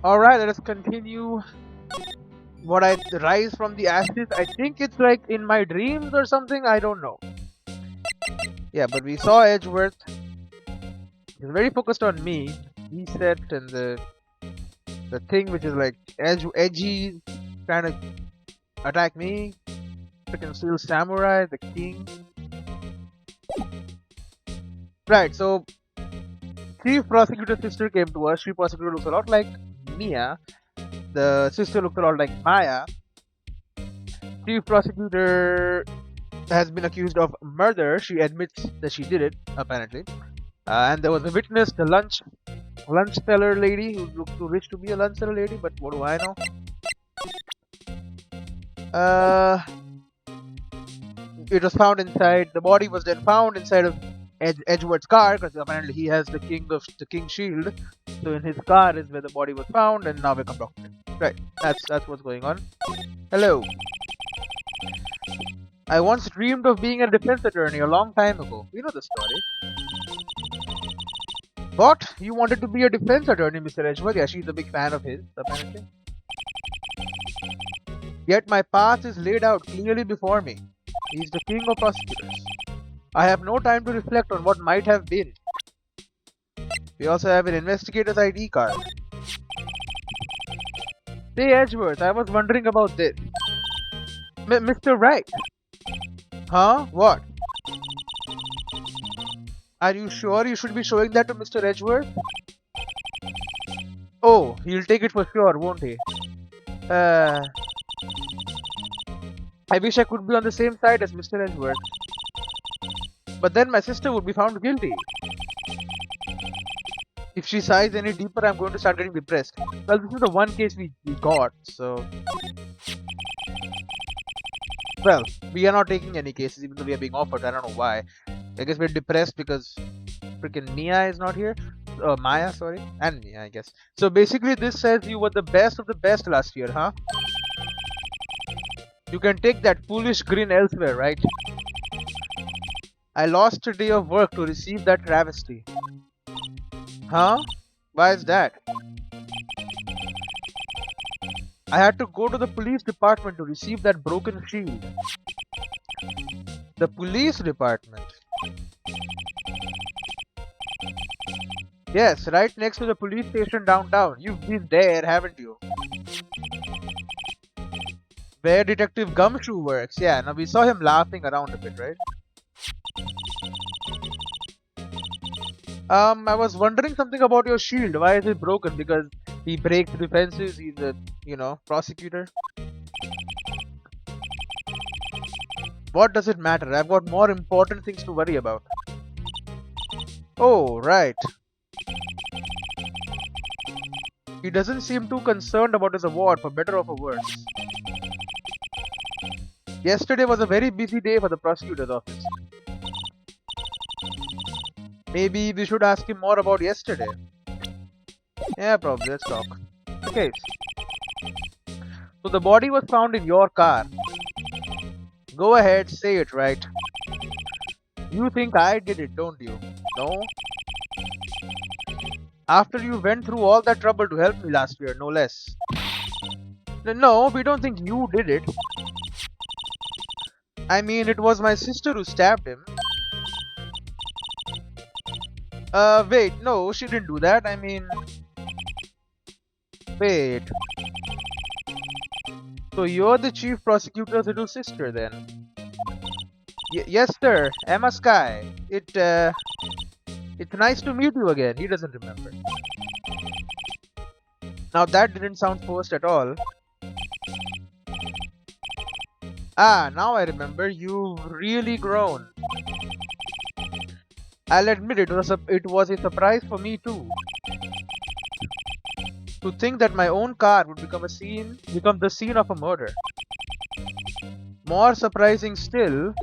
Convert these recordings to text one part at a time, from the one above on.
Alright, let us continue what I rise from the ashes. I think it's like in my dreams or something, I don't know. Yeah, but we saw Edgeworth. He's very focused on me. He said, and the thing which is like edgy, trying to attack me. Freaking Steel Samurai, the king. Right, so Chief Prosecutor's sister came to us. Chief Prosecutor looks a lot like Mia. The sister looks a lot like Maya. Chief Prosecutor has been accused of murder. She admits that she did it, apparently. And there was a witness, the lunch seller lady, who looked too rich to be a lunch seller lady, but what do I know? It was found inside. The body was then found inside of Edgeworth's car, because apparently he has the king shield. So in his car is where the body was found, and now we come back to it. Right, that's what's going on. Hello. I once dreamed of being a defense attorney a long time ago. You know the story. What? You wanted to be a defense attorney, Mr. Edgeworth? Yeah, she's a big fan of his, apparently. Yet my path is laid out clearly before me. He's the king of prosecutors. I have no time to reflect on what might have been. We also have an investigator's ID card. Say, Edgeworth, I was wondering about this. Mr. Wright. Huh? What? Are you sure you should be showing that to Mr. Edgeworth? Oh, he'll take it for sure, won't he? I wish I could be on the same side as Mr. Edgeworth. But then my sister would be found guilty. If she sighs any deeper, I'm going to start getting depressed. Well, this is the one case we got, so... Well, we are not taking any cases even though we are being offered. I don't know why. I guess we're depressed because freaking Mia is not here. Maya, sorry. And Mia, I guess. So basically this says you were the best of the best last year, huh? You can take that foolish grin elsewhere, right? I lost a day of work to receive that travesty. Huh? Why is that? I had to go to the police department to receive that broken shield. The police department? Yes, right next to the police station downtown. You've been there, haven't you? Where Detective Gumshoe works. Yeah, now we saw him laughing around a bit, right? I was wondering something about your shield. Why is it broken? Because he breaks defenses. He's a, prosecutor. What does it matter? I've got more important things to worry about. Oh, right. He doesn't seem too concerned about his award, for better or for worse. Yesterday was a very busy day for the prosecutor's office. Maybe we should ask him more about yesterday. Yeah, probably. Let's talk. Okay. So the body was found in your car. Go ahead, say it, right? You think I did it, don't you? No? After you went through all that trouble to help me last year, no less. No, we don't think you did it. I mean, it was my sister who stabbed him. Wait, no, she didn't do that. I mean... Wait. So you're the chief prosecutor's little sister then? Yes, sir. Emma Sky. It's nice to meet you again. He doesn't remember. Now that didn't sound forced at all. Ah, now I remember. You've really grown. I'll admit it was a surprise for me too. To think that my own car would become the scene of a murder. More surprising still,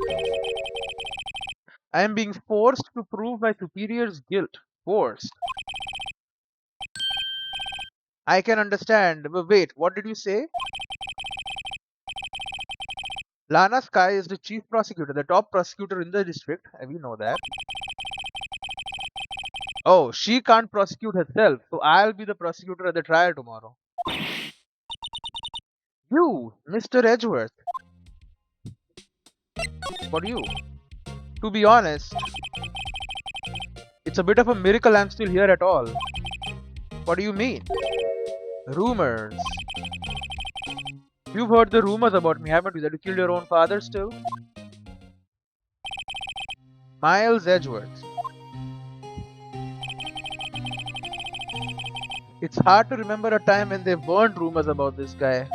I am being forced to prove my superior's guilt. Forced. I can understand. But wait, what did you say? Lana Sky is the chief prosecutor, the top prosecutor in the district. We know that. Oh, she can't prosecute herself, so I'll be the prosecutor at the trial tomorrow. You, Mr. Edgeworth. What do you? To be honest, it's a bit of a miracle I'm still here at all. What do you mean? Rumors. You've heard the rumors about me, haven't you? That you killed your own father still? Miles Edgeworth. It's hard to remember a time when there weren't rumors about this guy.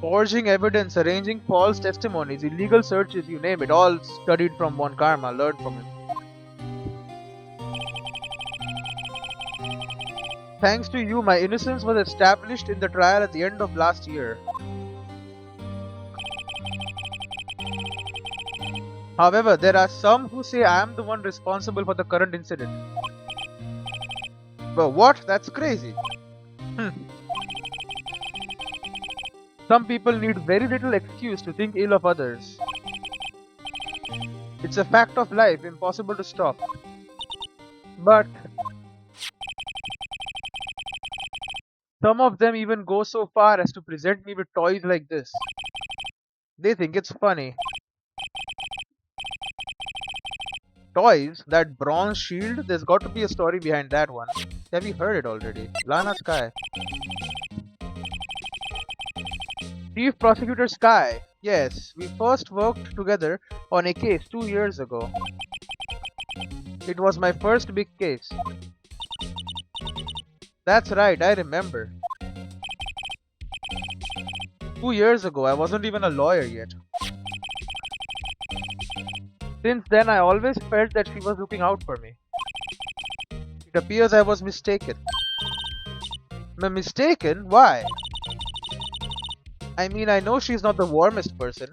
Forging evidence, arranging false testimonies, illegal searches, you name it, all studied from one karma, learned from him. Thanks to you, my innocence was established in the trial at the end of last year. However, there are some who say I am the one responsible for the current incident. But what? That's crazy. Some people need very little excuse to think ill of others. It's a fact of life, impossible to stop. But some of them even go so far as to present me with toys like this. They think it's funny. Toys? That bronze shield? There's got to be a story behind that one. Have you heard it already? Lana Sky. Chief Prosecutor Sky. Yes, we first worked together on a case 2 years ago. It was my first big case. That's right, I remember. 2 years ago, I wasn't even a lawyer yet. Since then, I always felt that she was looking out for me. It appears I was mistaken. Mistaken? Why? I mean, I know she's not the warmest person,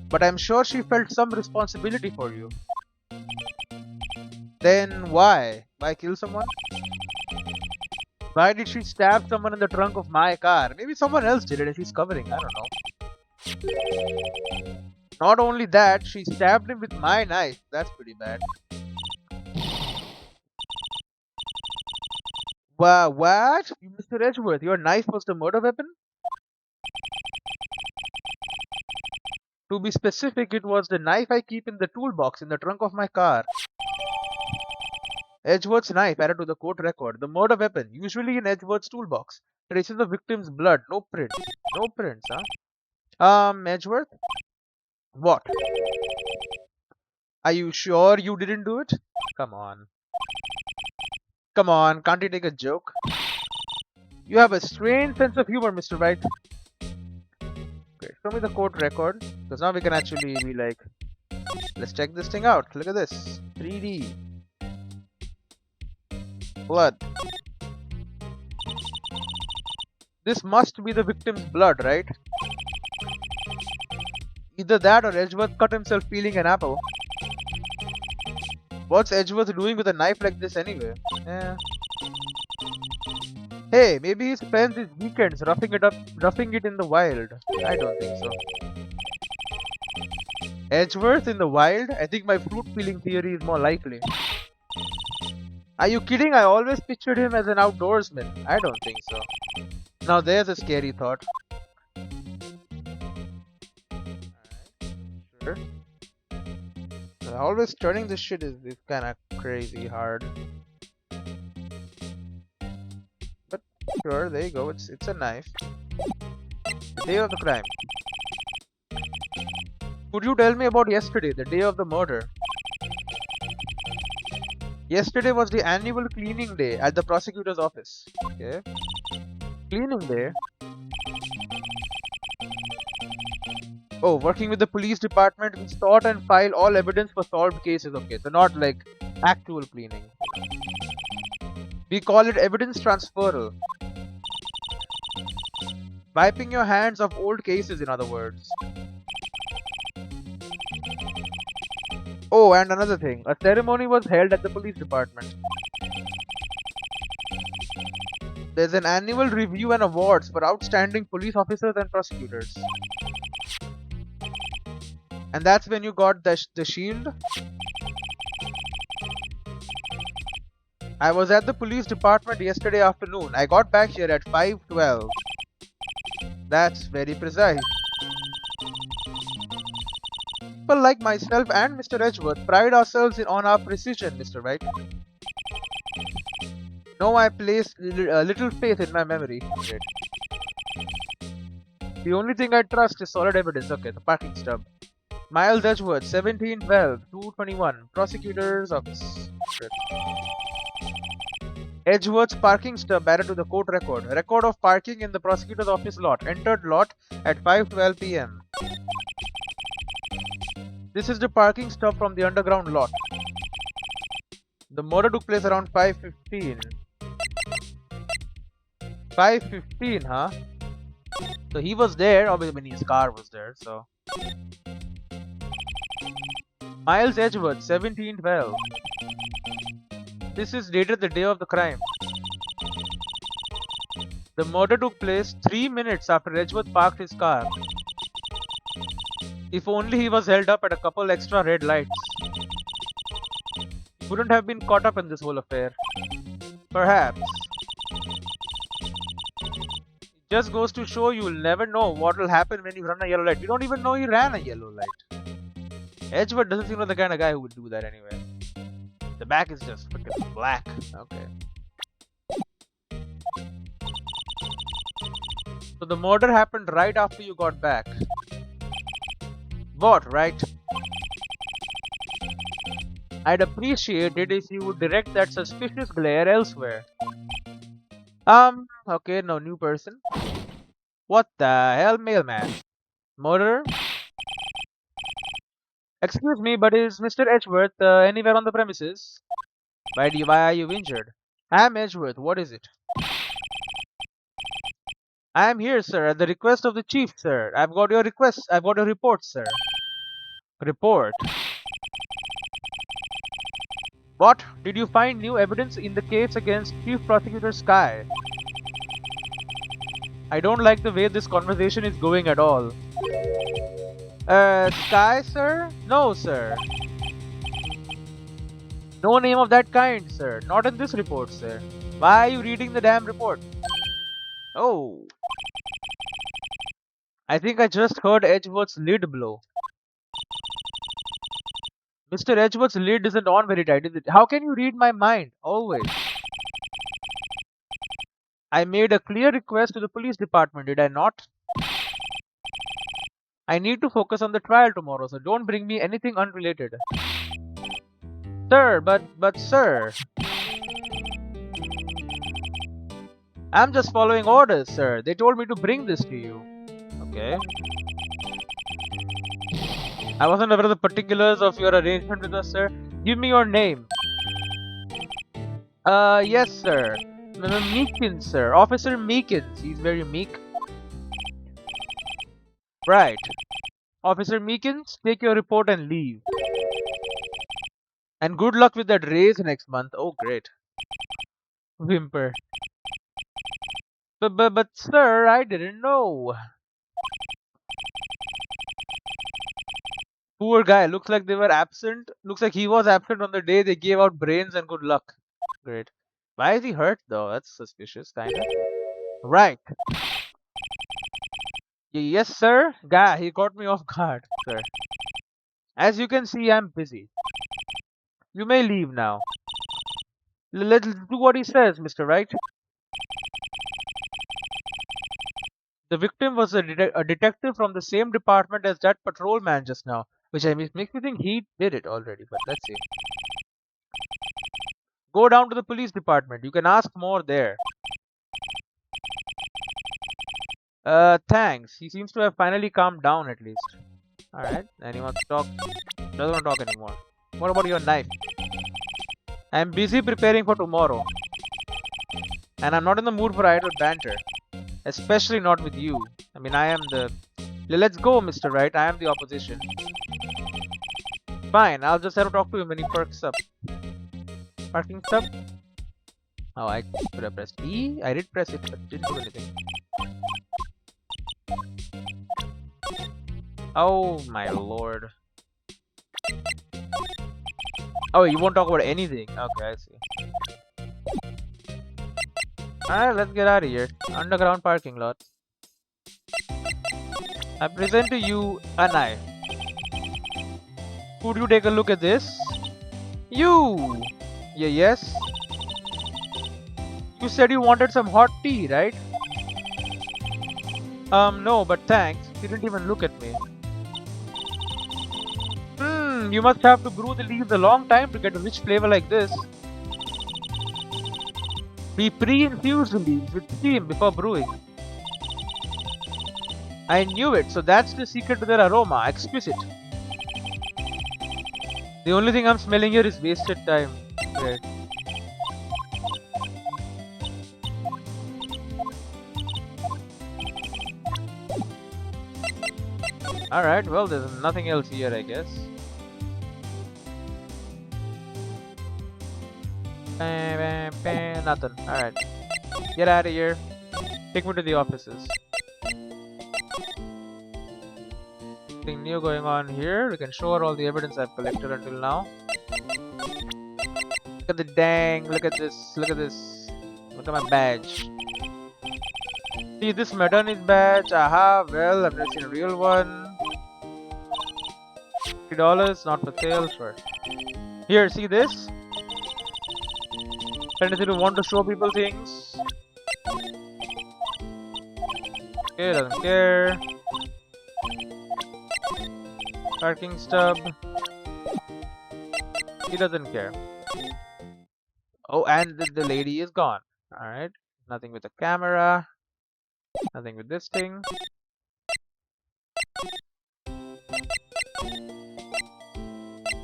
but I'm sure she felt some responsibility for you. Then why? Why kill someone? Why did she stab someone in the trunk of my car? Maybe someone else did it and she's covering, I don't know. Not only that, she stabbed him with my knife. That's pretty bad. Wow, what? Mr. Edgeworth, your knife was the murder weapon? To be specific, it was the knife I keep in the toolbox in the trunk of my car. Edgeworth's knife added to the court record. The murder weapon, usually in Edgeworth's toolbox, traces the victim's blood. No print. No prints, huh? Edgeworth? What? Are you sure you didn't do it? Come on. Come on, can't you take a joke? You have a strange sense of humor, Mr. Wright. Okay, show me the court record. Because now we can actually be like, let's check this thing out. Look at this. 3D. Blood. This must be the victim's blood, right? Either that or Edgeworth cut himself peeling an apple. What's Edgeworth doing with a knife like this anyway? Yeah. Hey, maybe he spends his weekends roughing it in the wild. I don't think so. Edgeworth in the wild? I think my fruit peeling theory is more likely. Are you kidding? I always pictured him as an outdoorsman. I don't think so. Now there's a scary thought. Sure. Always turning this shit is kinda crazy hard. But sure, there you go, it's a knife. The day of the crime. Could you tell me about yesterday, the day of the murder? Yesterday was the annual cleaning day at the prosecutor's office. Okay. Cleaning day? Oh, working with the police department, we sort and file all evidence for solved cases. Okay, so not like actual cleaning. We call it evidence transferal. Wiping your hands of old cases, in other words. Oh, and another thing. A ceremony was held at the police department. There's an annual review and awards for outstanding police officers and prosecutors. And that's when you got the shield? I was at the police department yesterday afternoon. I got back here at 5:12. That's very precise. People like myself and Mr. Edgeworth pride ourselves on our precision, Mr. Wright. No, I place little faith in my memory. Great. The only thing I trust is solid evidence. Okay, the parking stub. Miles Edgeworth, 1712, 221, Prosecutor's Office. Great. Edgeworth's parking stub added to the court record. Record of parking in the prosecutor's office lot. Entered lot at 5:12 p.m. This is the parking stub from the underground lot. The murder took place around 5:15. 5:15, huh? So he was there, obviously when his car was there, so. Miles Edgeworth, 1712. This is dated the day of the crime. The murder took place 3 minutes after Edgeworth parked his car. If only he was held up at a couple extra red lights. He wouldn't have been caught up in this whole affair. Perhaps. It just goes to show you'll never know what will happen when you run a yellow light. You don't even know he ran a yellow light. Edgeworth doesn't seem like the kind of guy who would do that anyway. The back is just freaking black. Okay. So the murder happened right after you got back. What, right? I'd appreciate it if you would direct that suspicious glare elsewhere. Okay, no, new person. What the hell, mailman? Murderer? Excuse me, but is Mr. Edgeworth anywhere on the premises? Why are you injured? I'm Edgeworth, what is it? I am here, sir, at the request of the chief, sir. I've got your request. I've got your report, sir. Report? What? Did you find new evidence in the case against Chief Prosecutor Sky? I don't like the way this conversation is going at all. Sky, sir? No, sir. No name of that kind, sir. Not in this report, sir. Why are you reading the damn report? Oh. I think I just heard Edgeworth's lid blow. Mr. Edgeworth's lid isn't on very tight, is it? How can you read my mind? Always. I made a clear request to the police department, did I not? I need to focus on the trial tomorrow, so don't bring me anything unrelated. Sir, but sir. I'm just following orders, sir. They told me to bring this to you. Okay. I wasn't aware of the particulars of your arrangement with us, sir. Give me your name. Yes, sir. Meekins, sir. Officer Meekins. He's very meek. Right. Officer Meekins, take your report and leave. And good luck with that raise next month. Oh, great. Whimper. But sir, I didn't know. Poor guy. Looks like they were absent. Looks like he was absent on the day they gave out brains and good luck. Great. Why is he hurt though? That's suspicious, kinda. Right. Yes, sir. Guy, he caught me off guard, sir. As you can see, I'm busy. You may leave now. Let's do what he says, Mr. Wright. The victim was a detective from the same department as that patrolman just now, which makes me think he did it already, but let's see. Go down to the police department. You can ask more there. Thanks. He seems to have finally calmed down at least. Alright, and he wants to talk. Doesn't want to talk anymore. What about your knife? I'm busy preparing for tomorrow. And I'm not in the mood for idle banter. Especially not with you. I mean, I am the... Let's go, Mr. Wright. I am the opposition. Fine, I'll just have to talk to him when he perks up. Parking stop? Oh, I could have pressed E. I did press it, but didn't do anything. Oh my lord. Oh, you won't talk about anything. Okay, I see. Alright, let's get out of here. Underground parking lot. I present to you a knife. Could you take a look at this? You! Yeah, yes? You said you wanted some hot tea, right? No, but thanks. You didn't even look at me. You must have to brew the leaves a long time to get a rich flavor like this. We pre-infuse the leaves with steam before brewing. I knew it, so that's the secret to their aroma. Exquisite. The only thing I'm smelling here is wasted time. Great. Alright, well, there's nothing else here, I guess. Nothing. Alright. Get out of here. Take me to the offices. Nothing new going on here. We can show her all the evidence I've collected until now. Look at the dang. Look at this. Look at this. Look at my badge. See this Madonna's badge? Aha. Well, I've never seen a real one. $50. Not for sale. Sure. Here, see this? Tendency to want to show people things. Okay, doesn't care. Parking stub. He doesn't care. Oh, and the lady is gone. Alright. Nothing with the camera. Nothing with this thing.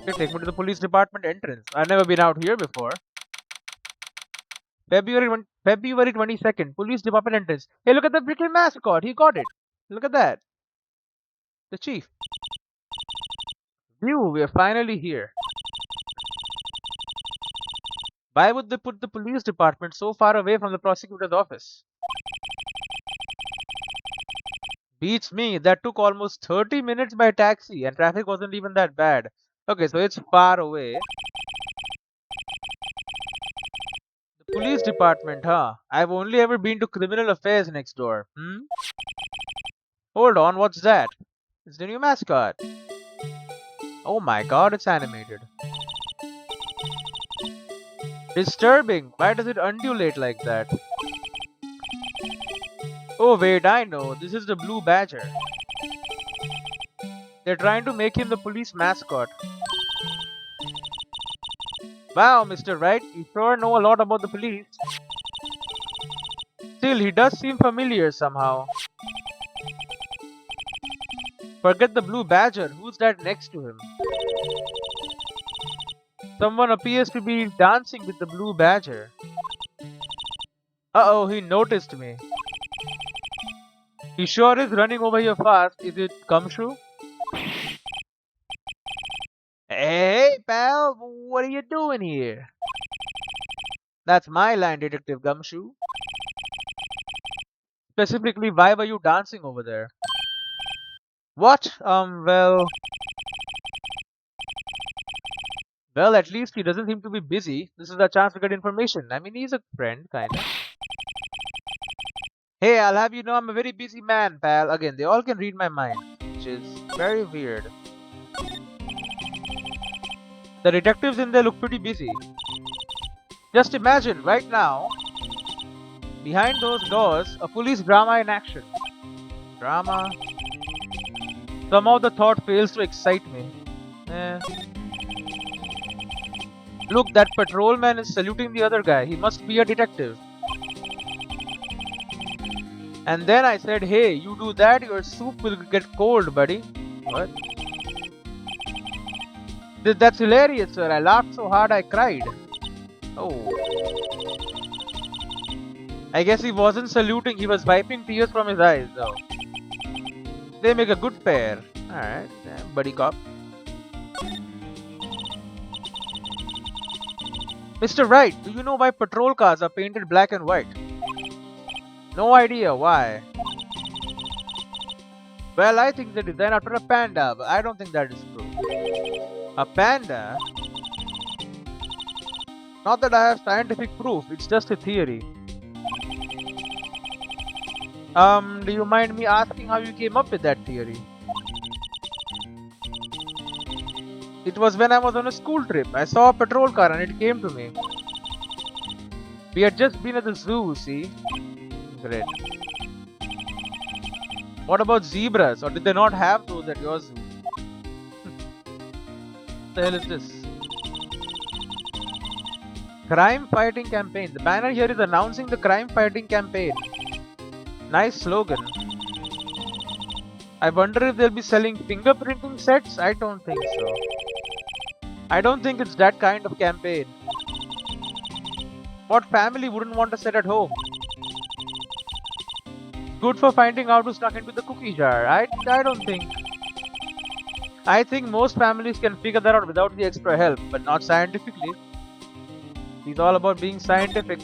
Okay, take me to the police department entrance. I've never been out here before. February 22nd, police department entrance. Hey, look at the freaking mascot. He got it. Look at that. The chief. Phew, we're finally here. Why would they put the police department so far away from the prosecutor's office? Beats me. That took almost 30 minutes by taxi and traffic wasn't even that bad. Okay, so it's far away. Police department, huh? I've only ever been to criminal affairs next door. Hold on, what's that? It's the new mascot. Oh my god, it's animated. Disturbing. Why does it undulate like that? Oh wait, I know. This is the Blue Badger. They're trying to make him the police mascot. Wow, Mr. Wright, you sure know a lot about the police. Still, he does seem familiar somehow. Forget the Blue Badger. Who's that next to him? Someone appears to be dancing with the Blue Badger. Uh-oh, he noticed me. He sure is running over here fast. Is it Gumshoe? Hey, pal, what are you doing here? That's my line, Detective Gumshoe. Specifically, why were you dancing over there? What? Well, at least he doesn't seem to be busy. This is a chance to get information. I mean, he's a friend, kinda. Hey, I'll have you know I'm a very busy man, pal. Again, they all can read my mind, which is very weird. The detectives in there look pretty busy. Just imagine, right now, behind those doors, a police drama in action. Drama? Somehow the thought fails to excite me. Look, that patrolman is saluting the other guy. He must be a detective. And then I said, hey, you do that, your soup will get cold, buddy. What? That's hilarious, sir. I laughed so hard I cried. Oh. I guess he wasn't saluting, he was wiping tears from his eyes, though. They make a good pair. Alright, buddy cop. Mr. Wright, do you know why patrol cars are painted black and white? No idea why. Well, I think they designed after a panda, but I don't think that is true. A panda? Not that I have scientific proof, it's just a theory. Do you mind me asking how you came up with that theory? It was when I was on a school trip. I saw a patrol car and it came to me. We had just been at the zoo, see? Great. What about zebras? Or did they not have those at your zoo? What the hell is this? Crime fighting campaign. The banner here is announcing the crime fighting campaign. Nice slogan. I wonder if they'll be selling fingerprinting sets? I don't think so. I don't think it's that kind of campaign. What family wouldn't want a set at home? Good for finding out who snuck into the cookie jar. I don't think. I think most families can figure that out without the extra help, but not scientifically. It's all about being scientific.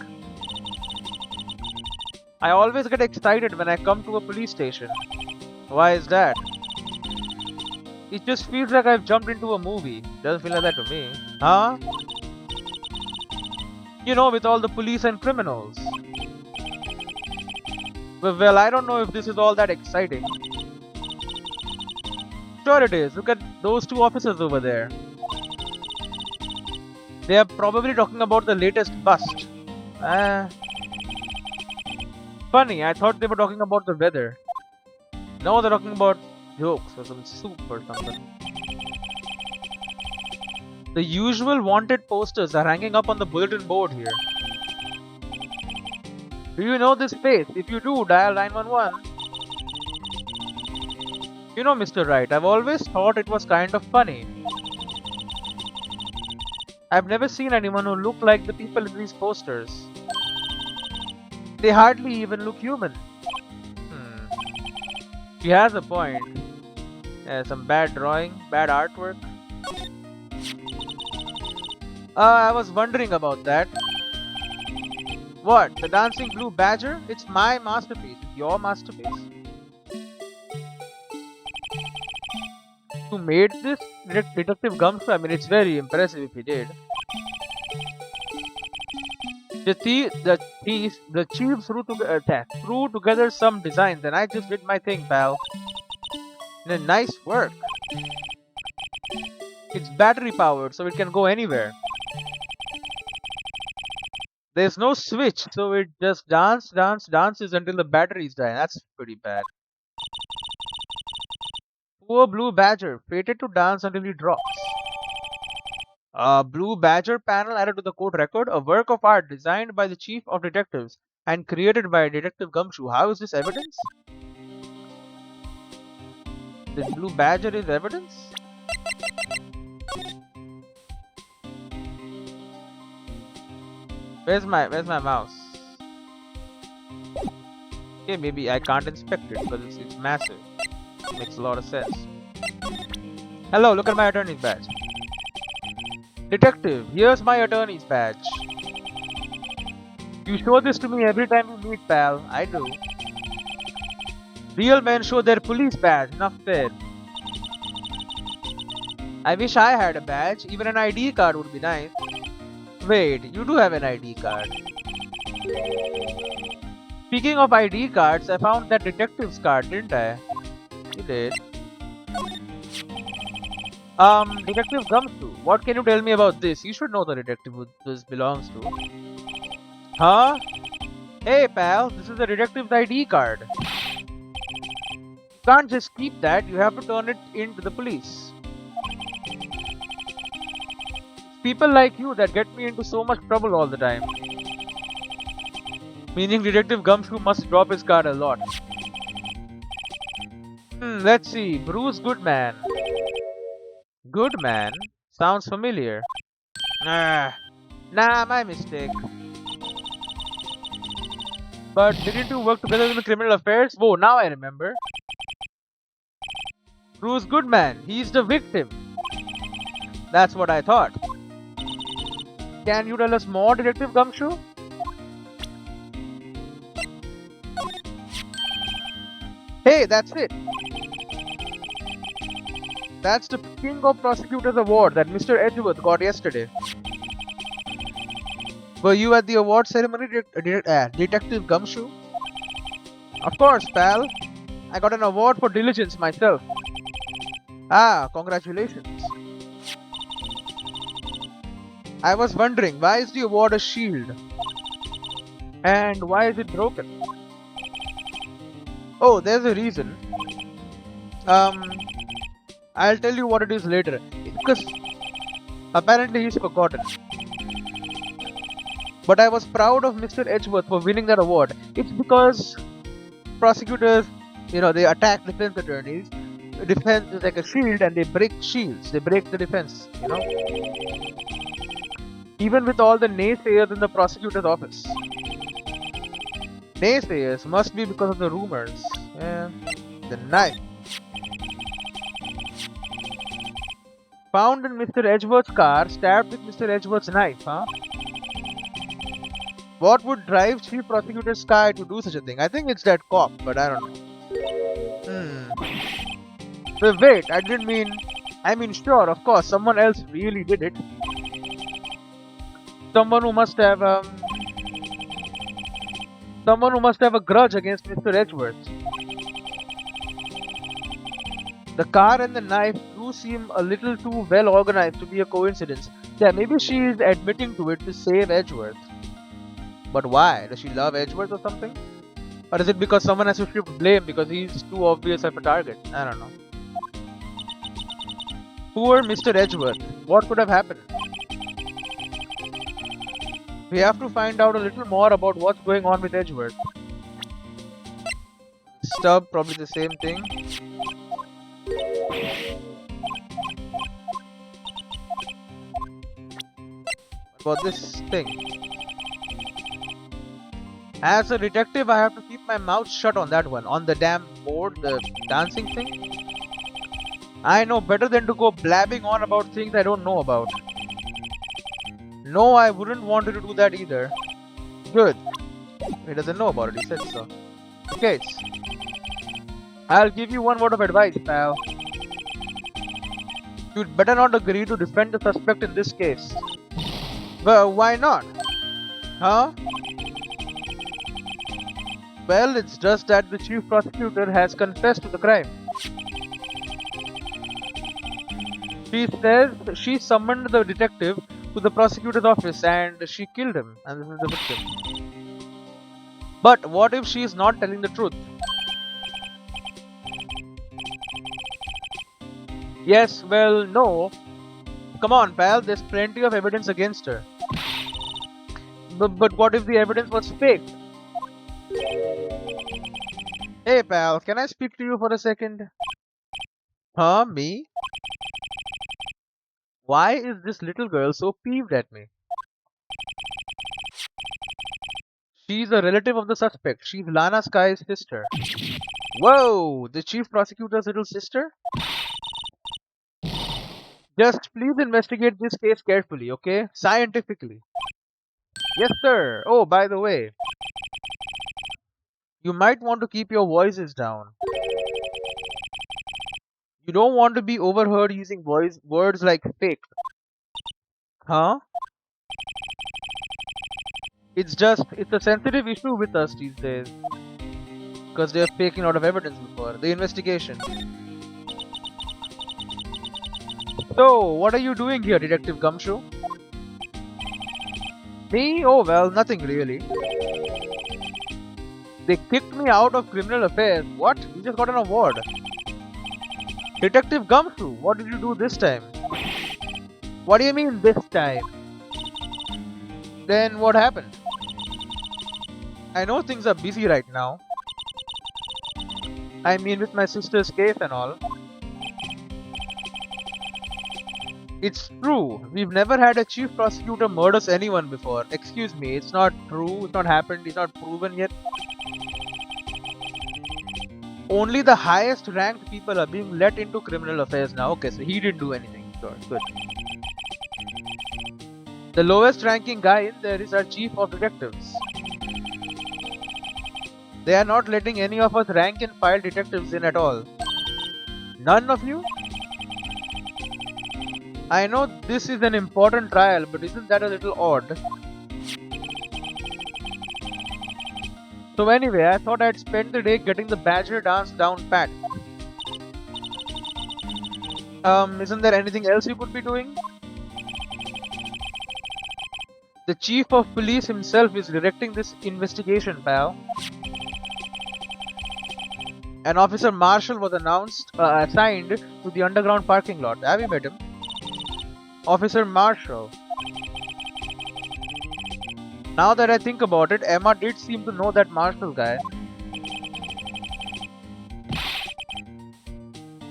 I always get excited when I come to a police station. Why is that? It just feels like I've jumped into a movie. Doesn't feel like that to me. Huh? You know, with all the police and criminals. Well, I don't know if this is all that exciting. Sure it is. Look at those two officers over there. They are probably talking about the latest bust. Funny, I thought they were talking about the weather. No, they're talking about jokes or some soup or something. The usual wanted posters are hanging up on the bulletin board here. Do you know this face? If you do, dial 911. You know, Mr. Wright, I've always thought it was kind of funny. I've never seen anyone who looked like the people in these posters. They hardly even look human. She has a point. Some bad drawing, bad artwork. I was wondering about that. What? The dancing blue badger? It's my masterpiece. It's your masterpiece. Who made this? Detective Gumshoe? I mean, it's very impressive if he did. The chief threw together some designs and I just did my thing, pal. Nice work. It's battery powered, so it can go anywhere. There's no switch, so it just dances until the batteries die. That's pretty bad. Poor blue badger, fated to dance until he drops. Blue badger panel added to the court record, a work of art designed by the chief of detectives and created by Detective Gumshoe. How is this evidence? This blue badger is evidence? Where's my mouse? Okay, maybe I can't inspect it because it's massive. Makes a lot of sense. Hello, look at my attorney's badge. Detective, here's my attorney's badge. You show this to me every time we meet, pal. I do. Real men show their police badge. Enough said. I wish I had a badge. Even an ID card would be nice. Wait, you do have an ID card. Speaking of ID cards, I found that detective's card, didn't I? You did. Detective Gumshoe, what can you tell me about this? You should know the detective who this belongs to. Huh? Hey pal, this is the detective's ID card. You can't just keep that, you have to turn it in to the police. People like you that get me into so much trouble all the time. Meaning Detective Gumshoe must drop his card a lot. Let's see, Bruce Goodman. Goodman? Sounds familiar. Nah, my mistake. But didn't you work together in the criminal affairs? Whoa, now I remember. Bruce Goodman, he's the victim. That's what I thought. Can you tell us more, Detective Gumshoe? Hey, that's it. That's the King of Prosecutors Award that Mr. Edgeworth got yesterday. Were you at the award ceremony, Detective Gumshoe? Of course, pal. I got an award for diligence myself. Ah, congratulations. I was wondering, why is the award a shield? And why is it broken? Oh, there's a reason. I'll tell you what it is later. Because apparently he's forgotten. But I was proud of Mr. Edgeworth for winning that award. It's because prosecutors, they attack defense attorneys. Defense is like a shield and they break shields. They break the defense, Even with all the naysayers in the prosecutor's office. Naysayers must be because of the rumors. Yeah. The knife. Found in Mr. Edgeworth's car, stabbed with Mr. Edgeworth's knife, huh? What would drive Chief Prosecutor Sky to do such a thing? I think it's that cop, but I don't know. So wait, I mean sure, of course, someone else really did it. Someone who must have a grudge against Mr. Edgeworth. The car and the knife do seem a little too well organized to be a coincidence. Yeah, maybe she is admitting to it to save Edgeworth. But why? Does she love Edgeworth or something? Or is it because someone has to shift blame because he's too obvious of a target? I don't know. Poor Mr. Edgeworth. What could have happened? We have to find out a little more about what's going on with Edgeworth. Stub, probably the same thing. What about this thing? As a detective, I have to keep my mouth shut on that one. On the damn board, the dancing thing. I know better than to go blabbing on about things I don't know about. No, I wouldn't want you to do that either. Good. He doesn't know about it, he said so. Okay. I'll give you one word of advice, pal. You'd better not agree to defend the suspect in this case. Well, why not? Huh? Well, it's just that the chief prosecutor has confessed to the crime. She says she summoned the detective to the prosecutor's office and she killed him, and this is the victim. But what if she is not telling the truth? Yes, well, no. Come on, pal, there's plenty of evidence against her. But what if the evidence was fake? Hey, pal, can I speak to you for a second? Huh, me? Why is this little girl so peeved at me? She's a relative of the suspect. She's Lana Sky's sister. Whoa, the chief prosecutor's little sister? Just please investigate this case carefully, okay? Scientifically. Yes, sir. Oh, by the way, you might want to keep your voices down. You don't want to be overheard using words like fake. Huh? It's a sensitive issue with us these days. Because they're faking a lot of evidence before. The investigation. So, what are you doing here, Detective Gumshoe? Me? Oh well, nothing really. They kicked me out of criminal affairs. What? You just got an award. Detective Gumshoe, what did you do this time? What do you mean this time? Then what happened? I know things are busy right now. I mean with my sister's case and all. It's true. We've never had a chief prosecutor murders anyone before. Excuse me, it's not true. It's not happened. It's not proven yet. Only the highest ranked people are being let into criminal affairs now. Okay, so he didn't do anything. Sure, good. The lowest ranking guy in there is our chief of detectives. They are not letting any of us rank and file detectives in at all. None of you? I know this is an important trial, but isn't that a little odd? So anyway, I thought I'd spend the day getting the badger dance down pat. Isn't there anything else you could be doing? The chief of police himself is directing this investigation, pal. An officer marshal was assigned to the underground parking lot. Have you met him? Officer Marshall. Now that I think about it, Emma did seem to know that Marshall guy.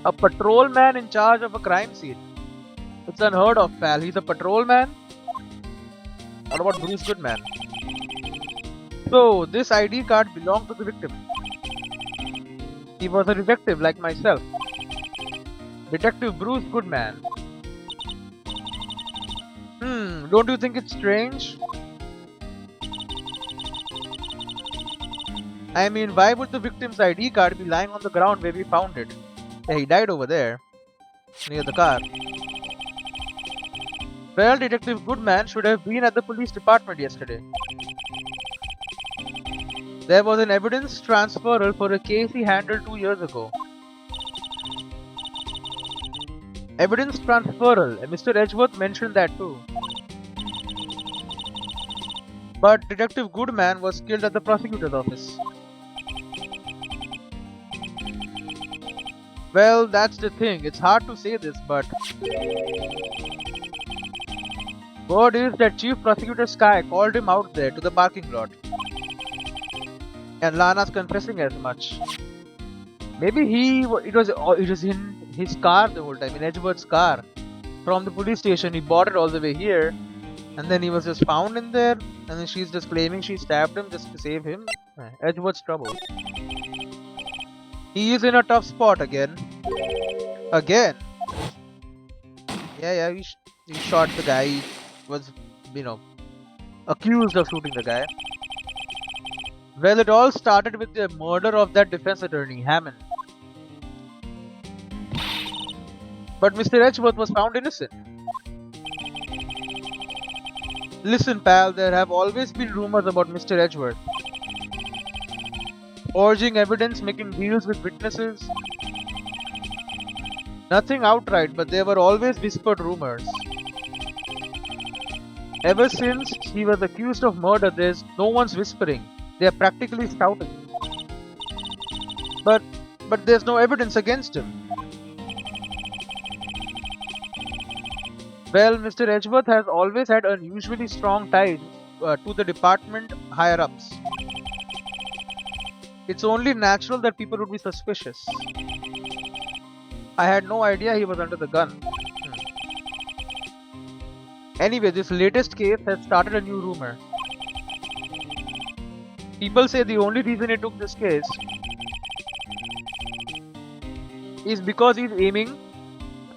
A patrolman in charge of a crime scene. It's unheard of, pal. He's a patrolman? What about Bruce Goodman? So, this ID card belonged to the victim. He was a detective like myself. Detective Bruce Goodman. Don't you think it's strange? I mean, why would the victim's ID card be lying on the ground where we found it? Yeah, he died over there, near the car. Well, Detective Goodman should have been at the police department yesterday. There was an evidence transferal for a case he handled 2 years ago. Evidence transferal, Mr. Edgeworth mentioned that too. But Detective Goodman was killed at the prosecutor's office. Well, that's the thing. It's hard to say this, but word is that Chief Prosecutor Sky called him out there to the parking lot. And Lana's confessing as much. Maybe it was in his car the whole time, in Edgeworth's car. From the police station, he bought it all the way here. And then he was just found in there. And then she's just claiming she stabbed him just to save him. Edgeworth's trouble. He is in a tough spot again. Again? Yeah, he shot the guy. He was, accused of shooting the guy. Well, it all started with the murder of that defense attorney, Hammond. But Mr. Edgeworth was found innocent. Listen, pal, there have always been rumors about Mr. Edgeworth. Forging evidence, making deals with witnesses. Nothing outright, but there were always whispered rumors. Ever since he was accused of murder, no one's whispering. They are practically shouting. But there's no evidence against him. Well, Mr. Edgeworth has always had unusually strong ties to the department higher-ups. It's only natural that people would be suspicious. I had no idea he was under the gun. Anyway, this latest case has started a new rumor. People say the only reason he took this case is because he's aiming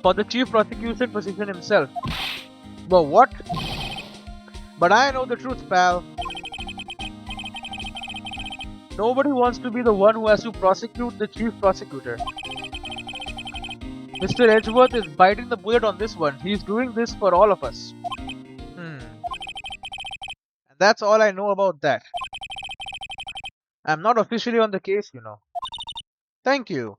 for the chief prosecution position himself. But what? But I know the truth, pal. Nobody wants to be the one who has to prosecute the chief prosecutor. Mr. Edgeworth is biting the bullet on this one. He's doing this for all of us. And that's all I know about that. I'm not officially on the case, Thank you.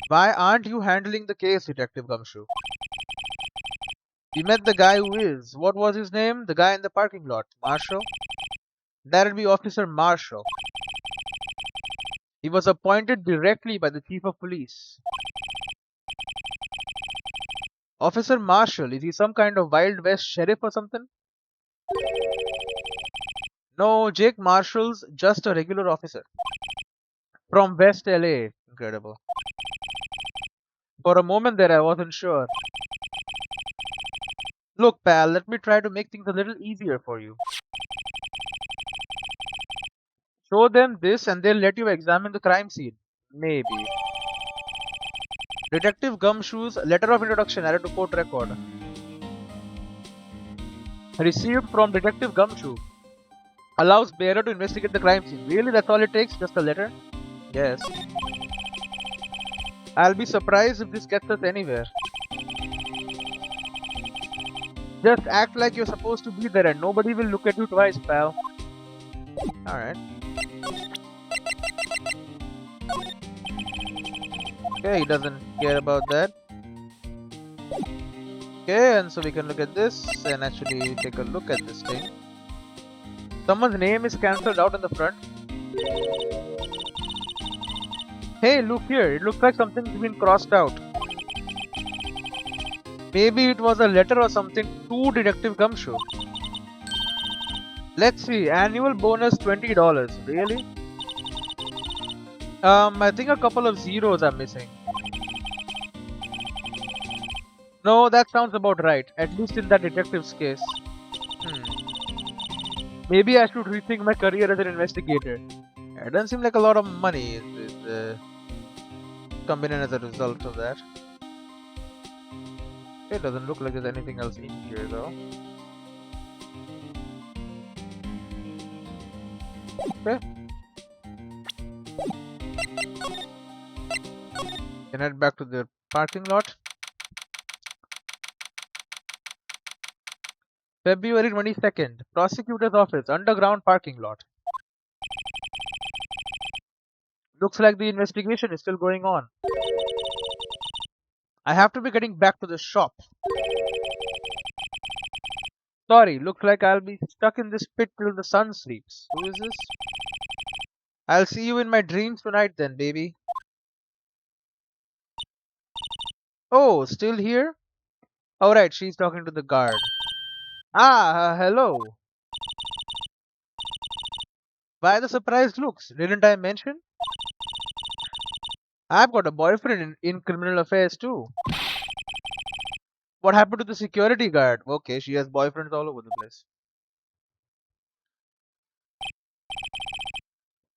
Why aren't you handling the case, Detective Gumshoe? We met the guy who is. What was his name? The guy in the parking lot. Marshall? That'll be Officer Marshall. He was appointed directly by the Chief of Police. Officer Marshall, is he some kind of Wild West sheriff or something? No, Jake Marshall's just a regular officer. From West LA. Incredible. For a moment there I wasn't sure. Look, pal, let me try to make things a little easier for you. Show them this and they'll let you examine the crime scene. Maybe. Detective Gumshoe's letter of introduction added to court record. Received from Detective Gumshoe. Allows bearer to investigate the crime scene. Really? That's all it takes? Just a letter? Yes. I'll be surprised if this gets us anywhere. Just act like you're supposed to be there and nobody will look at you twice, pal. Alright. Okay, he doesn't care about that. Okay, and so we can look at this and actually take a look at this thing. Someone's name is cancelled out in the front. Hey, look here. It looks like something's been crossed out. Maybe it was a letter or something to Detective Gumshoe. Let's see. Annual bonus $20. Really? I think a couple of zeros are missing. No, that sounds about right. At least in that detective's case. Maybe I should rethink my career as an investigator. It doesn't seem like a lot of money is coming in as a result of that. It doesn't look like there's anything else in here though. Okay. Can head back to the parking lot. February 22nd, Prosecutor's Office, underground parking lot. Looks like the investigation is still going on. I have to be getting back to the shop. Sorry, looks like I'll be stuck in this pit till the sun sleeps. Who is this? I'll see you in my dreams tonight then, baby. Oh, still here? Alright, she's talking to the guard. Hello. Why the surprised looks? Didn't I mention? I've got a boyfriend in criminal affairs too. What happened to the security guard? Okay, she has boyfriends all over the place.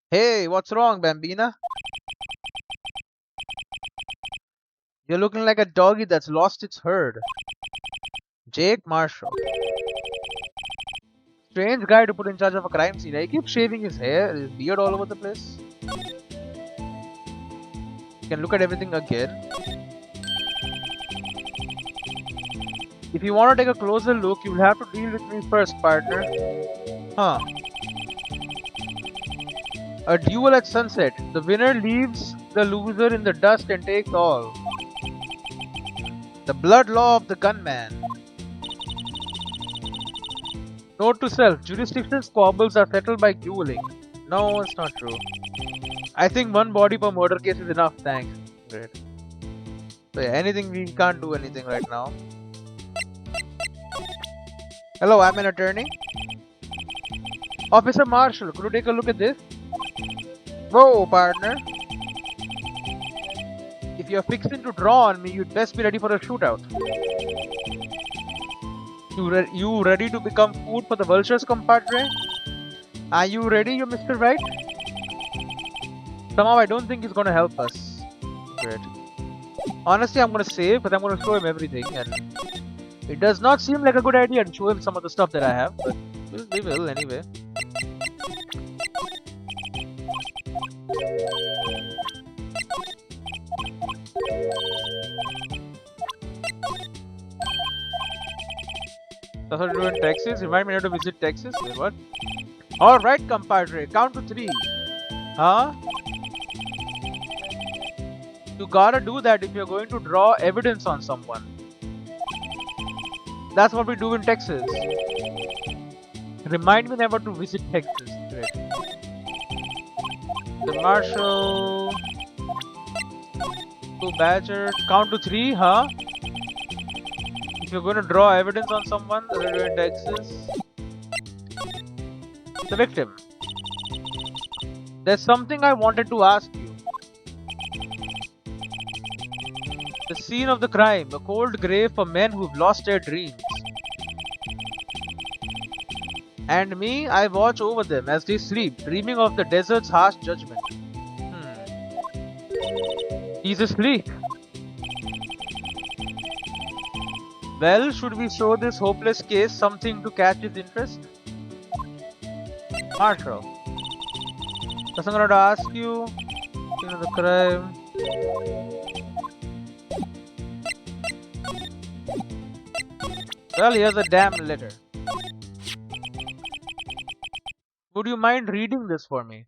Hey, what's wrong, Bambina? You're looking like a doggy that's lost its herd. Jake Marshall. Strange guy to put in charge of a crime scene. He keeps shaving his hair, his beard all over the place. You can look at everything again. If you want to take a closer look, you'll have to deal with me first, partner. Huh. A duel at sunset. The winner leaves the loser in the dust and takes all. The blood law of the gunman. Note to self, jurisdictional squabbles are settled by dueling. No, it's not true. I think one body per murder case is enough, thanks. Great. So yeah, we can't do anything right now. Hello, I'm an attorney. Officer Marshall, could you take a look at this? Whoa, partner. If you're fixing to draw on me, you'd best be ready for a shootout. You ready to become food for the vultures, compadre? Are you ready, you Mr. Wright? Somehow I don't think he's gonna help us. Great. Honestly, I'm gonna save, but I'm gonna show him everything, and it does not seem like a good idea to show him some of the stuff that I have, but we will anyway. That's what we do in Texas. Remind me not to visit Texas. Wait, what? Alright, compadre. Count to 3. Huh? You gotta do that if you're going to draw evidence on someone. That's what we do in Texas. Remind me never to visit Texas. Great. The Marshall. To Badger. Count to 3, huh? If you're going to draw evidence on someone, that's what we do in Texas. The victim. There's something I wanted to ask you. The scene of the crime, a cold grave for men who've lost their dreams. And me, I watch over them as they sleep, dreaming of the desert's harsh judgment. He's asleep. Well, should we show this hopeless case something to catch his interest? Marshall. That's what I'm gonna ask you. Scene of the crime. Well, here's a damn letter. Would you mind reading this for me?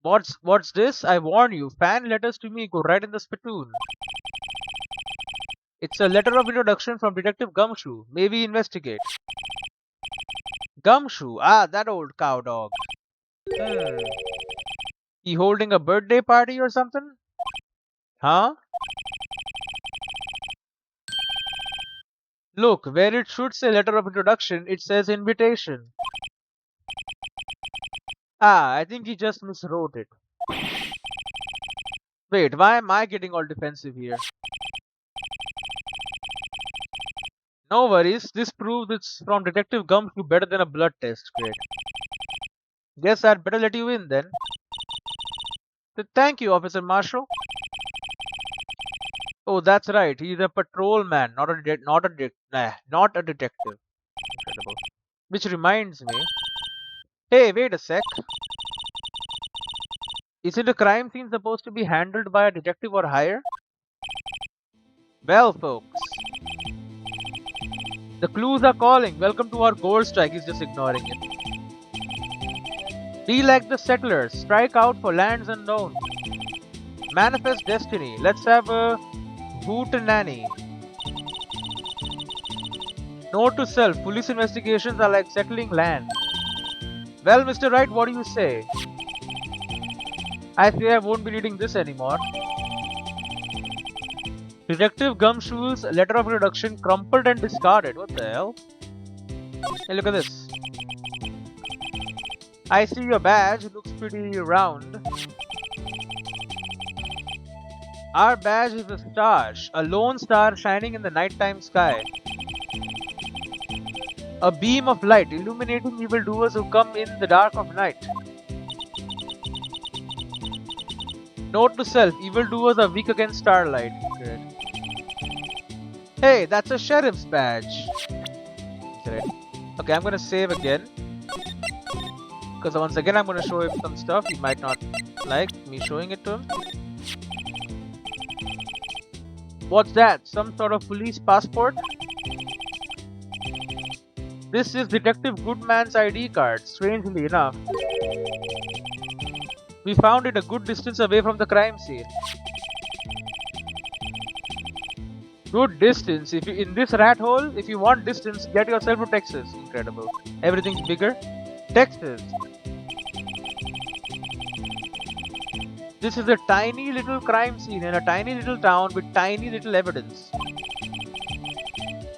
What's this? I warn you, fan letters to me go right in the spittoon. It's a letter of introduction from Detective Gumshoe. Maybe investigate. Gumshoe? Ah, that old cow dog. Hmm. He holding a birthday party or something? Huh? Look, where it should say letter of introduction, it says invitation. Ah, I think he just miswrote it. Wait, why am I getting all defensive here? No worries, this proves it's from Detective Gumshoe better than a blood test. Great. Guess I'd better let you in then. Thank you, Officer Marshall. Oh, that's right. He's a patrolman, not a detective. Incredible. Which reminds me. Hey, wait a sec. Isn't a crime scene supposed to be handled by a detective or higher? Well, folks, the clues are calling. Welcome to our gold strike. He's just ignoring it. Be like the settlers. Strike out for lands unknown. Manifest destiny. Let's have a hootenanny. Note to self. Police investigations are like settling land. Well, Mr. Wright, what do you say? I say I won't be reading this anymore. Detective Gumshoe's letter of introduction crumpled and discarded. What the hell? Hey, look at this. I see your badge. It looks pretty round. Our badge is a star, a lone star shining in the nighttime sky. A beam of light illuminating evildoers who come in the dark of night. Note to self, evildoers are weak against starlight. Good. Hey, that's a sheriff's badge. Great. Okay, I'm gonna save again. Because once again I'm gonna show him some stuff he might not like me showing it to him. What's that? Some sort of police passport? This is Detective Goodman's ID card, strangely enough. We found it a good distance away from the crime scene. Good distance. If you in this rat hole, if you want distance, get yourself to Texas. Incredible. Everything's bigger. Texas. This is a tiny little crime scene in a tiny little town with tiny little evidence.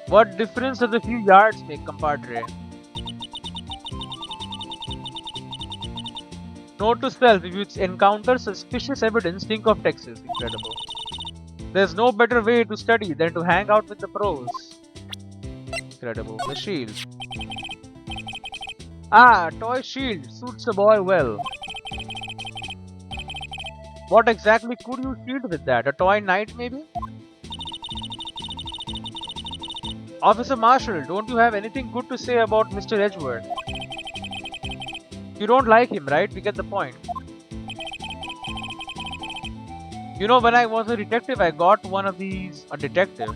What difference does a few yards make, compadre? Note to self, if you encounter suspicious evidence, think of Texas. Incredible. There's no better way to study than to hang out with the pros. Incredible. The shield. Ah, toy shield. Suits a boy well. What exactly could you shield with that? A toy knight, maybe? Officer Marshall, don't you have anything good to say about Mr. Edgeworth? You don't like him, right? We get the point. You know, when I was a detective, I got one of these... A detective?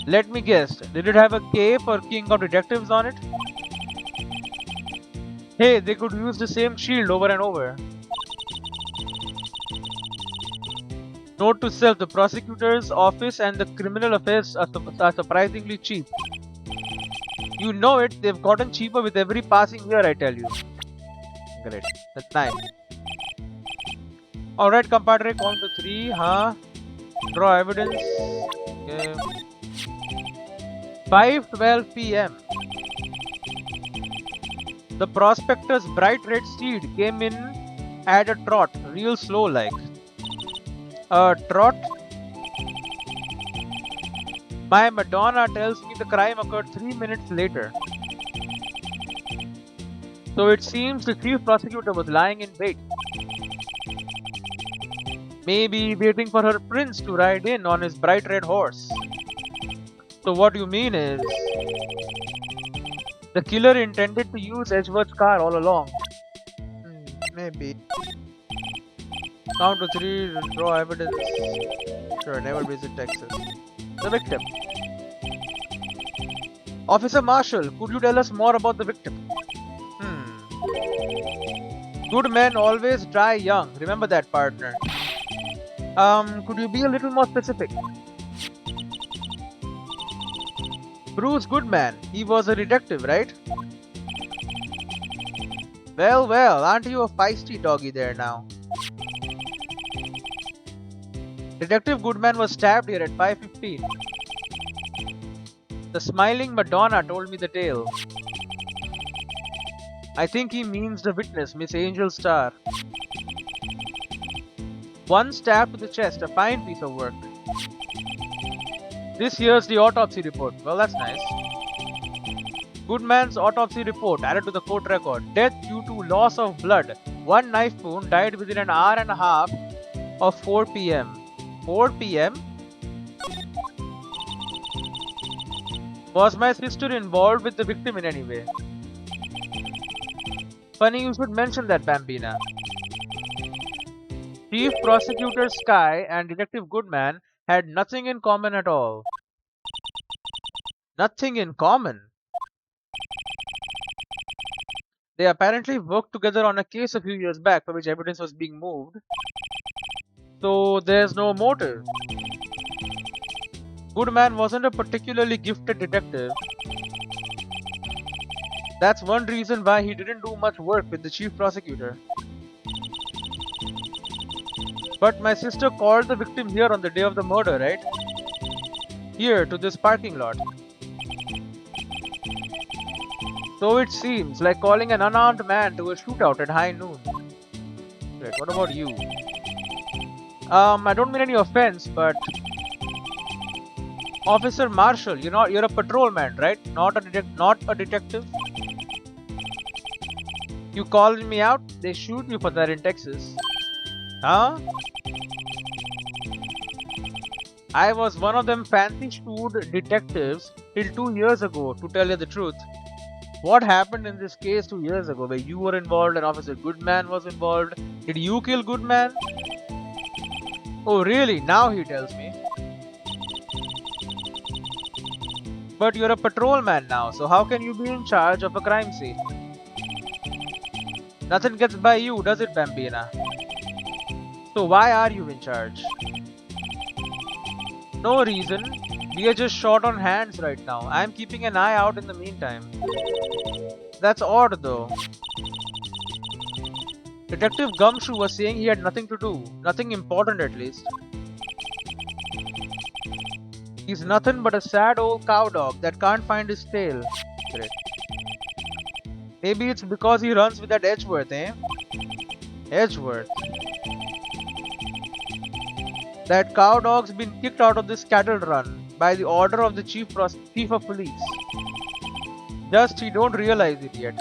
Let me guess. Did it have a cape or King of Detectives on it? Hey, they could use the same shield over and over. Note to self, the prosecutor's office and the criminal affairs are surprisingly cheap. You know it, they've gotten cheaper with every passing year, I tell you. Great, that's nice. Alright, compadre, count to 3, huh? Draw evidence. Okay. 5:12 p.m. The prospector's bright red steed came in at a trot, real slow like. A trot? My Madonna tells me the crime occurred 3 minutes later. So it seems the chief prosecutor was lying in wait. Maybe waiting for her prince to ride in on his bright red horse. So what you mean is... the killer intended to use Edgeworth's car all along. Maybe. Count to 3, draw evidence. Sure, never visit Texas. The victim. Officer Marshall, could you tell us more about the victim? Good men always die young. Remember that, partner. Could you be a little more specific? Bruce Goodman. He was a detective, right? Well, well, aren't you a feisty doggy there now? Detective Goodman was stabbed here at 5:15. The smiling Madonna told me the tale. I think he means the witness, Miss Angel Starr. One stab to the chest, a fine piece of work. This here's the autopsy report. Well, that's nice. Goodman's autopsy report added to the court record. Death due to loss of blood. One knife wound, died within an hour and a half of 4 p.m. 4 p.m.? Was my sister involved with the victim in any way? Funny you should mention that, Bambina. Chief Prosecutor Sky and Detective Goodman had nothing in common at all. Nothing in common? They apparently worked together on a case a few years back for which evidence was being moved. So there's no motive. Goodman wasn't a particularly gifted detective. That's one reason why he didn't do much work with the chief prosecutor. But my sister called the victim here on the day of the murder, right? Here, to this parking lot. So it seems like calling an unarmed man to a shootout at high noon. Wait, what about you? I don't mean any offense, but Officer Marshall, you're a patrolman, right? Not a detective. You called me out? They shoot you for that in Texas. Huh? I was one of them fancy shoed detectives till 2 years ago, to tell you the truth. What happened in this case 2 years ago where you were involved and Officer Goodman was involved? Did you kill Goodman? Oh really? Now he tells me. But you're a patrolman now, so how can you be in charge of a crime scene? Nothing gets by you, does it, Bambina? So why are you in charge? No reason. We are just short on hands right now. I'm keeping an eye out in the meantime. That's odd though. Detective Gumshoe was saying he had nothing to do. Nothing important at least. He's nothing but a sad old cow dog that can't find his tail. Great. Maybe it's because he runs with that Edgeworth, eh? Edgeworth. That cow dog's been kicked out of this cattle run by the order of the chief of police. Just he don't realize it yet.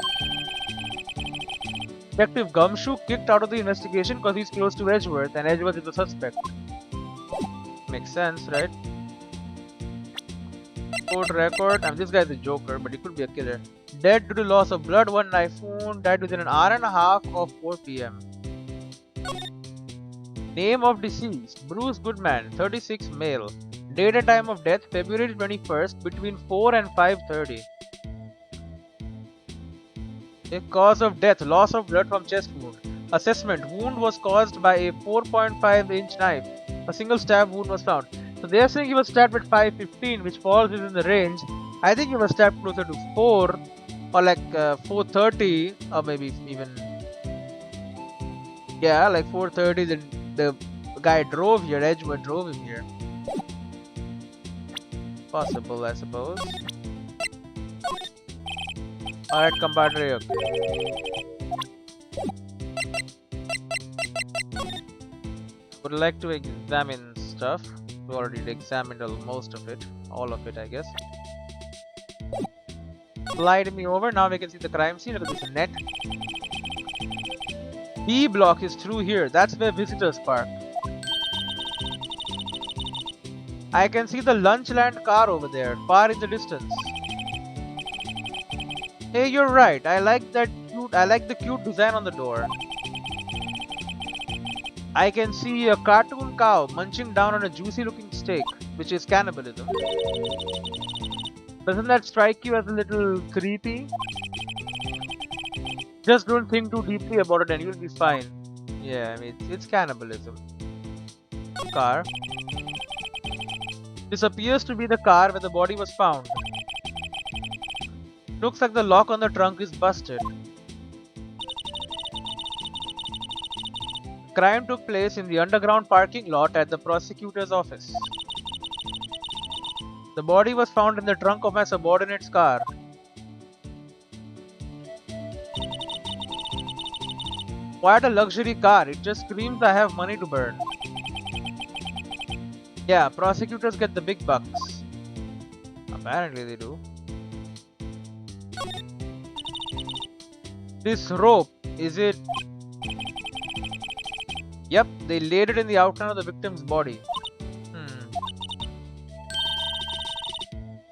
Detective Gumshoe kicked out of the investigation because he's close to Edgeworth and Edgeworth is the suspect. Makes sense, right? Court record. This guy's a joker, but he could be a killer. Dead due to loss of blood, one knife wound, died within an hour and a half of 4 p.m. Name of deceased, Bruce Goodman, 36, male. Date and time of death, February 21st, between 4 and 5:30. Cause of death, loss of blood from chest wound. Assessment, wound was caused by a 4.5-inch knife. A single stab wound was found. So they are saying he was stabbed at 5:15, which falls within the range. I think he was stabbed closer to 4 or like 4:30 or maybe even, yeah, like 4:30. Then the guy drove here, Edgeworth drove him here. Possible, I suppose. Alright, compadre, okay. Would like to examine stuff. We already examined most of it. All of it, I guess. Slide me over. Now we can see the crime scene. Look at this net. B block is through here. That's where visitors park. I can see the Lunchland car over there, far in the distance. Hey, you're right. I like the cute design on the door. I can see a cartoon cow munching down on a juicy looking steak, which is cannibalism. Doesn't that strike you as a little creepy? Just don't think too deeply about it and you'll be fine. Yeah, I mean, it's cannibalism. Car. This appears to be the car where the body was found. Looks like the lock on the trunk is busted. Crime took place in the underground parking lot at the prosecutor's office. The body was found in the trunk of my subordinate's car. Quite a luxury car, it just screams I have money to burn. Yeah, prosecutors get the big bucks. Apparently they do. This rope, is it? Yep, they laid it in the outline of the victim's body.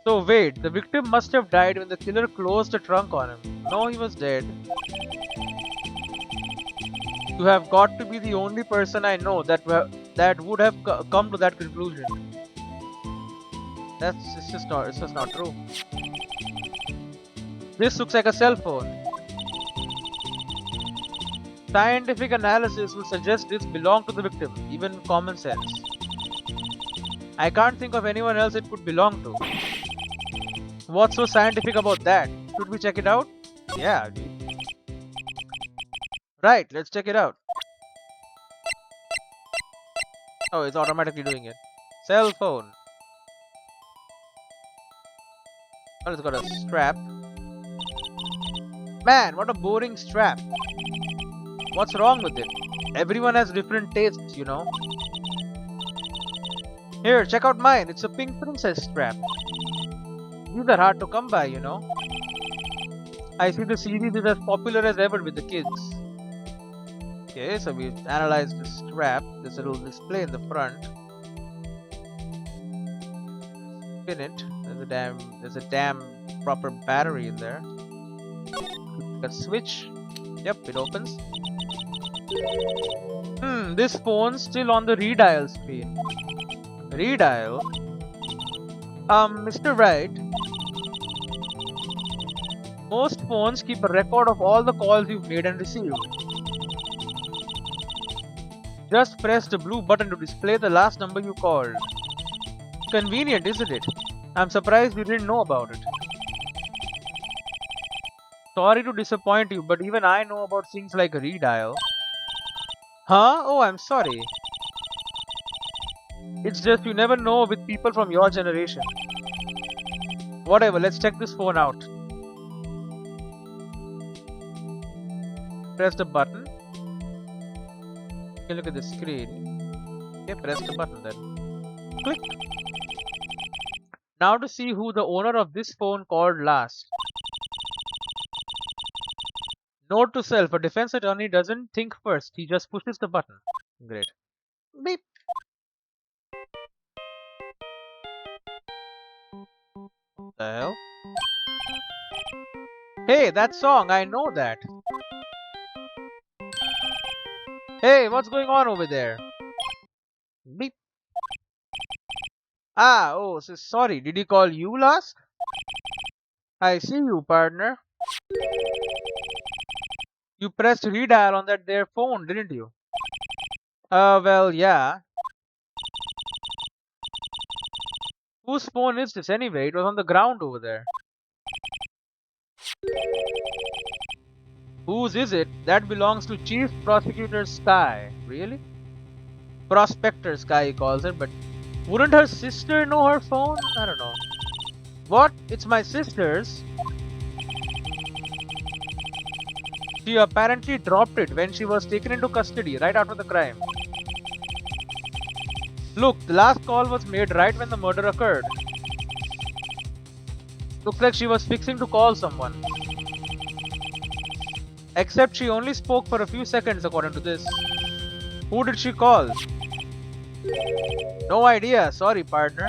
So wait, the victim must have died when the killer closed the trunk on him. No, he was dead. You have got to be the only person I know that would have come to that conclusion. It's just not true. This looks like a cell phone. Scientific analysis would suggest this belonged to the victim, even common sense. I can't think of anyone else it could belong to. What's so scientific about that? Should we check it out? Yeah, dude. Right, let's check it out. Oh, it's automatically doing it. Cell phone. Oh, it's got a strap. Man, what a boring strap. What's wrong with it? Everyone has different tastes, you know. Here, check out mine. It's a pink princess strap. These are hard to come by, you know. I see the series is as popular as ever with the kids. Okay, so we've analyzed the strap. This little display in the front. Spin it. There's a damn proper battery in there. Got switch. Yep, it opens. This phone's still on the redial screen. Redial? Mr. Wright. Most phones keep a record of all the calls you've made and received. Just press the blue button to display the last number you called. Convenient, isn't it? I'm surprised you didn't know about it. Sorry to disappoint you, but even I know about things like a redial. Huh? Oh, I'm sorry. It's just you never know with people from your generation. Whatever, let's check this phone out. Press the button. You can look at the screen. Okay, press the button then. Click. Now to see who the owner of this phone called last. Note to self, a defense attorney doesn't think first, he just pushes the button. Great. Beep. What the hell? Hey, that song, I know that. Hey, what's going on over there? Beep. Ah, oh, so sorry, did he call you last? I see you, partner. You pressed redial on that there phone, didn't you? Well, yeah. Whose phone is this anyway? It was on the ground over there. Whose is it? That belongs to Chief Prosecutor Sky. Really? Prospector Sky, he calls it, but wouldn't her sister know her phone? I don't know. What? It's my sister's? She apparently dropped it when she was taken into custody right after the crime. Look, the last call was made right when the murder occurred. Looks like she was fixing to call someone. Except she only spoke for a few seconds according to this. Who did she call? No idea, sorry partner.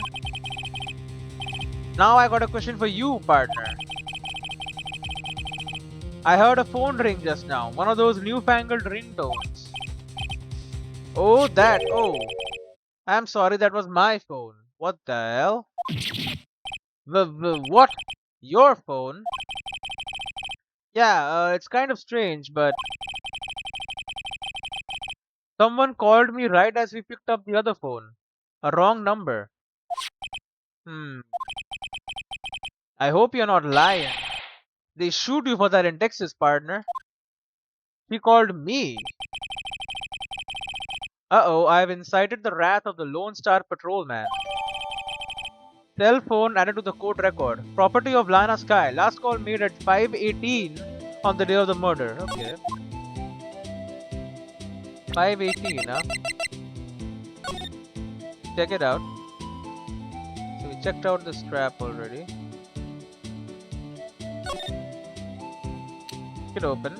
Now I got a question for you, partner. I heard a phone ring just now, one of those newfangled ringtones. Oh, that, oh. I'm sorry, that was my phone. What the hell? What? Your phone? Yeah, it's kind of strange, but someone called me right as we picked up the other phone. A wrong number. Hmm. I hope you're not lying. They shoot you for that in Texas, partner. He called me. Uh-oh, I've incited the wrath of the Lone Star Patrolman. Cell phone added to the court record. Property of Lana Sky. Last call made at 5:18 on the day of the murder. Okay. 5:18, huh? Check it out. So we checked out the strap already. Check it open.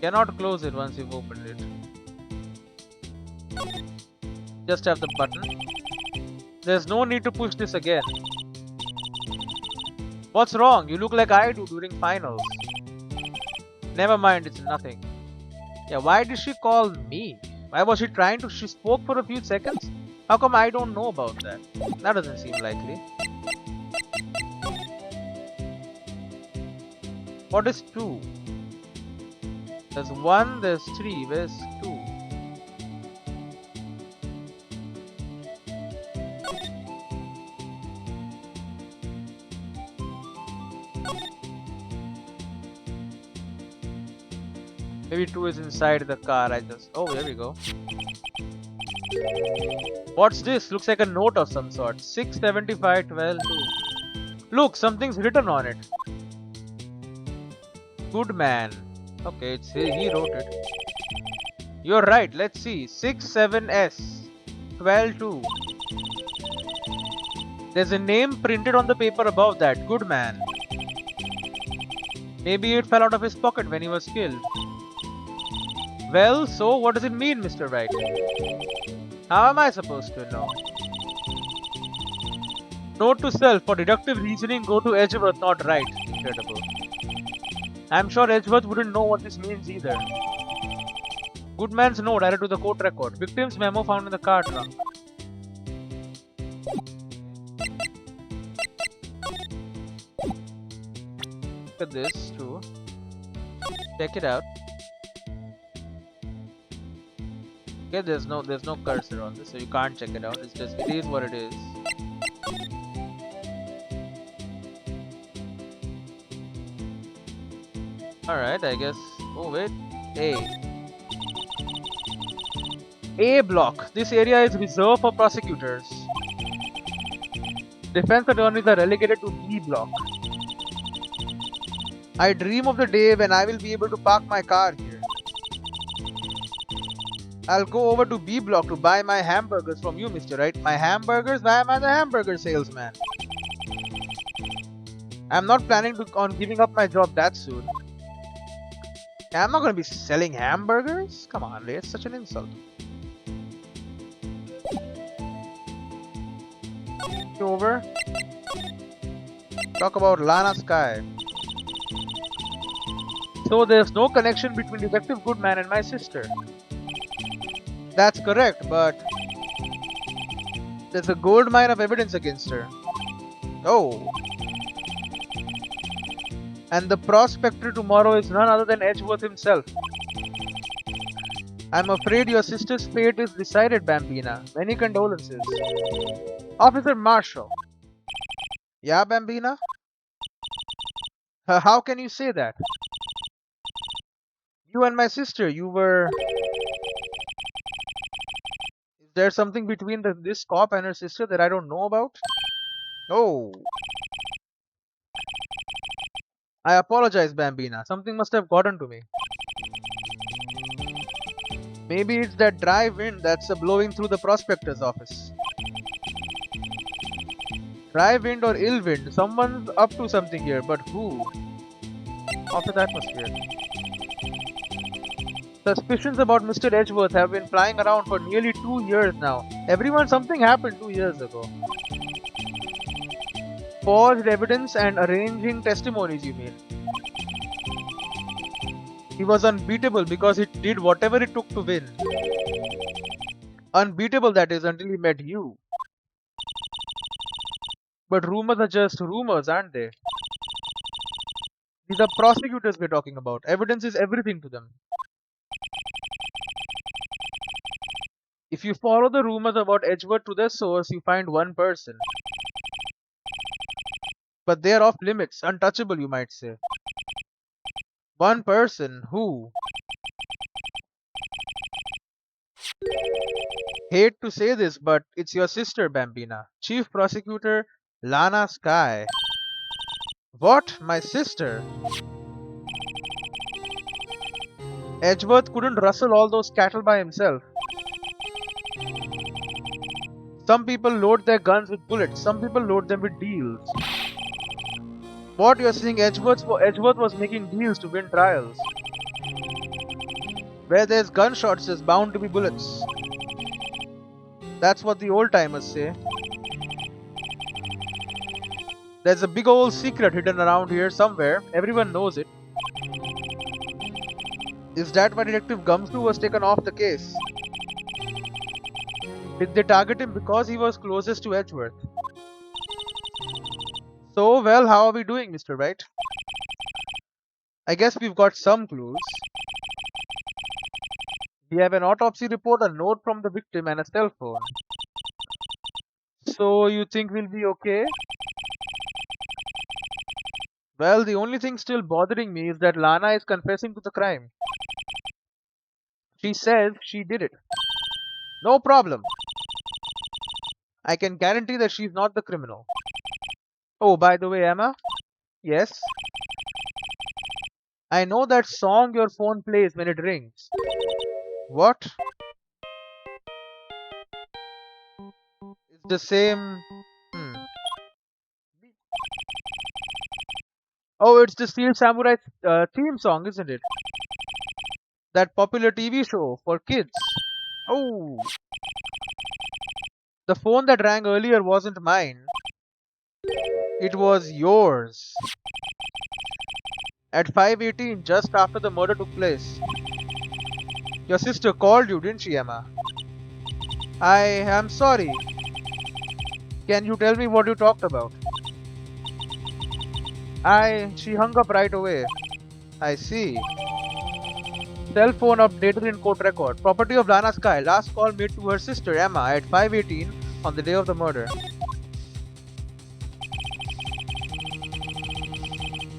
Cannot close it once you've opened it. Just have the button. There's no need to push this again. What's wrong? You look like I do during finals. Never mind, it's nothing. Yeah, why did she call me? Why was she trying to? She spoke for a few seconds? How come I don't know about that? That doesn't seem likely. What is 2? There's 1, there's 3, where's 2? Maybe 2 is inside the car. Oh, there we go. What's this? Looks like a note of some sort. 67512. Look, something's written on it. Good man. Okay, he wrote it. You're right. Let's see. 67S 122. There's a name printed on the paper above that. Good man. Maybe it fell out of his pocket when he was killed. Well, so what does it mean, Mr. Wright? How am I supposed to know? Note to self, for deductive reasoning, go to Edgeworth, not Wright. Incredible. I'm sure Edgeworth wouldn't know what this means either. Good man's note added to the court record. Victim's memo found in the car trunk. Look at this too. Check it out. Okay, there's no cursor on this, so you can't check it out. It's just, it is what it is. Alright, I guess. Oh wait. A block. This area is reserved for prosecutors. Defense attorneys are relegated to B block. I dream of the day when I will be able to park my car here. I'll go over to B block to buy my hamburgers from you, Mr. Wright. My hamburgers? Why am I the hamburger salesman? I'm not planning on giving up my job that soon. I'm not going to be selling hamburgers? Come on, Ray, it's such an insult. Over. Talk about Lana Sky. So there's no connection between Detective Goodman and my sister. That's correct, but there's a gold mine of evidence against her. Oh. And the prospector tomorrow is none other than Edgeworth himself. I'm afraid your sister's fate is decided, Bambina. Many condolences. Officer Marshall. Yeah, Bambina? How can you say that? You and my sister, you were... Is there something between this cop and her sister that I don't know about? Oh. I apologize, Bambina. Something must have gotten to me. Maybe it's that dry wind that's blowing through the prospector's office. Dry wind or ill wind, someone's up to something here, but who? Office atmosphere. Suspicions about Mr. Edgeworth have been flying around for nearly 2 years now. Something happened 2 years ago. Forged evidence and arranging testimonies, you mean? He was unbeatable because he did whatever it took to win. Unbeatable, that is, until he met you. But rumors are just rumors, aren't they? These are prosecutors we're talking about. Evidence is everything to them. If you follow the rumors about Edgeworth to their source, you find one person. But they are off limits, untouchable, you might say. One person who, hate to say this, but it's your sister, Bambina. Chief Prosecutor Lana Sky. What? My sister? Edgeworth couldn't rustle all those cattle by himself. Some people load their guns with bullets, some people load them with deals. What you're saying, Edgeworth was making deals to win trials. Where there's gunshots, there's bound to be bullets. That's what the old timers say. There's a big old secret hidden around here somewhere. Everyone knows it. Is that why Detective Gumshoe was taken off the case? Did they target him because he was closest to Edgeworth? So, well, how are we doing, Mr. Wright? I guess we've got some clues. We have an autopsy report, a note from the victim, and a cell phone. So, you think we'll be okay? Well, the only thing still bothering me is that Lana is confessing to the crime. She says she did it. No problem. I can guarantee that she's not the criminal. Oh, by the way, Emma? Yes? I know that song your phone plays when it rings. What? It's the same... Oh, it's the Steel Samurai theme song, isn't it? That popular TV show for kids. Oh! The phone that rang earlier wasn't mine. It was yours. At 5:18, just after the murder took place. Your sister called you, didn't she, Emma? I am sorry. Can you tell me what you talked about? She hung up right away. I see. Cell phone updated in court record. Property of Lana Sky. Last call made to her sister Emma at 5:18 on the day of the murder.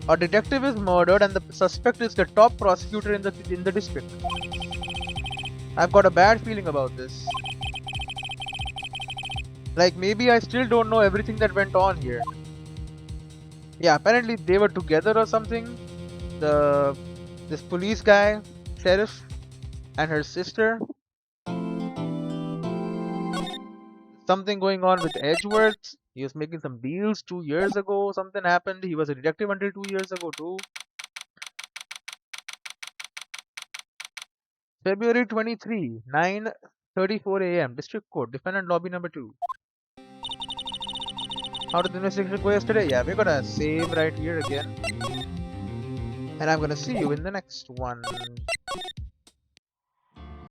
A detective is murdered and the suspect is the top prosecutor in the district. I've got a bad feeling about this. Like maybe I still don't know everything that went on here. Yeah, apparently they were together or something. This police guy, sheriff, and her sister. Something going on with Edgeworth. He was making some deals 2 years ago. Something happened. He was a detective until 2 years ago too. February 23, 9:34 a.m. District Court, defendant lobby number 2. How did the investigation go yesterday? Yeah, we're gonna save right here again. And I'm gonna see you in the next one.